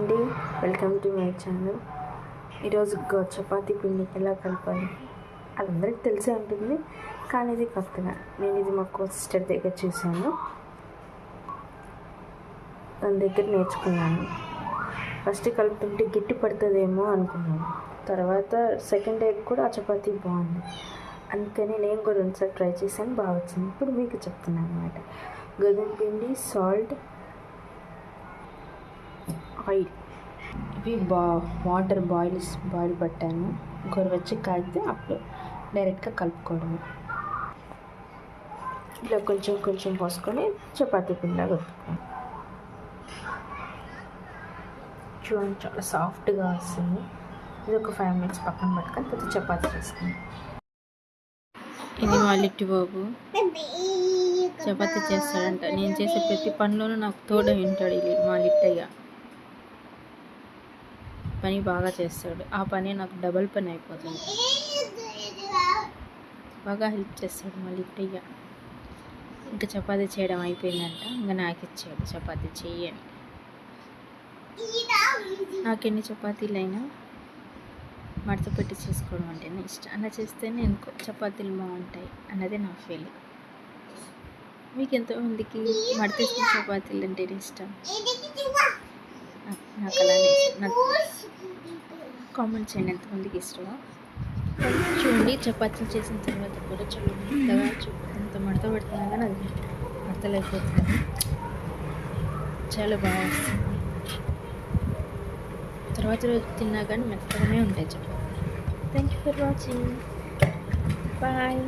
అండి, welcome to my channel. ఈరోజు చపాతీ పిండి ఎలా కలపాలి అది అందరికి తెలిసే ఉంటుంది, కానీ ఇది కొత్తగా నేను ఇది మా సిస్టర్ దగ్గర చూశాను. తన దగ్గర నేర్చుకున్నాను. ఫస్ట్ కలుపుతుంటే గట్టి పడుతుందేమో అనుకున్నాను. తర్వాత సెకండ్ టైం కూడా ఆ చపాతీ బాగుంది, అందుకని నేను కూడా రెండుసార్లు ట్రై చేశాను, బాగా వచ్చింది. ఇప్పుడు మీకు చెప్తున్నాను అనమాట. గోధుమ పిండి, సాల్ట్, ఆయిల్, ఇవి వాటర్ బాయిల్ పట్టాను. గోరువెచ్చగా కాగితే అప్పుడు డైరెక్ట్గా కలుపుకోవడము. ఇలా కొంచెం కొంచెం పోసుకొని చపాతీ పిండిలాగా కలుపుకోవాలి. చూడండి, చాలా సాఫ్ట్గా వస్తుంది. ఇది ఒక 5 minutes పక్కన పట్టుకొని తర్వాత చపాతీ చేసుకుంది. ఇది మా లిట్టు బాబు చపాతీ చేస్తాడంట. నేను చేసే ప్రతి పనిలోనూ నాకు తోడ వింటాడు. మా లిట్టయ్య పని బాగా చేస్తాడు. ఆ పని నాకు డబల్ పని అయిపోతుంది. బాగా హెల్ప్ చేస్తాడు మా లిట్టయ్య. ఇంకా చపాతీ చేయడం అయిపోయిందంట, ఇంకా నాకు ఇచ్చాడు చపాతీ చెయ్యని. నాకెన్ని చపాతీలైనా మడత పెట్టి చేసుకోవడం అంటేనే ఇష్టం. అలా చేస్తేనే ఎందుకో చపాతీలు బాగుంటాయి అన్నది నా ఫీలింగ్. మీకు ఎంతమందికి మడత వేసుకుని చపాతీలు అంటేనే ఇష్టం? నాకు అలానే ఇష్టం. నాకు కామెంట్ చేయండి ఎంతమందికి ఇష్టమో. చూడండి, చపాతీలు చేసిన తర్వాత కూడా చూడండి ఎంత మడత పెడుతున్నా కానీ అది మడతలైపోతుంది. చాలా బాగా వస్తుంది. తర్వాత రోజు తిన్నా కానీ మెత్తగానే ఉంటాయి chapati. Thank you for watching. Bye.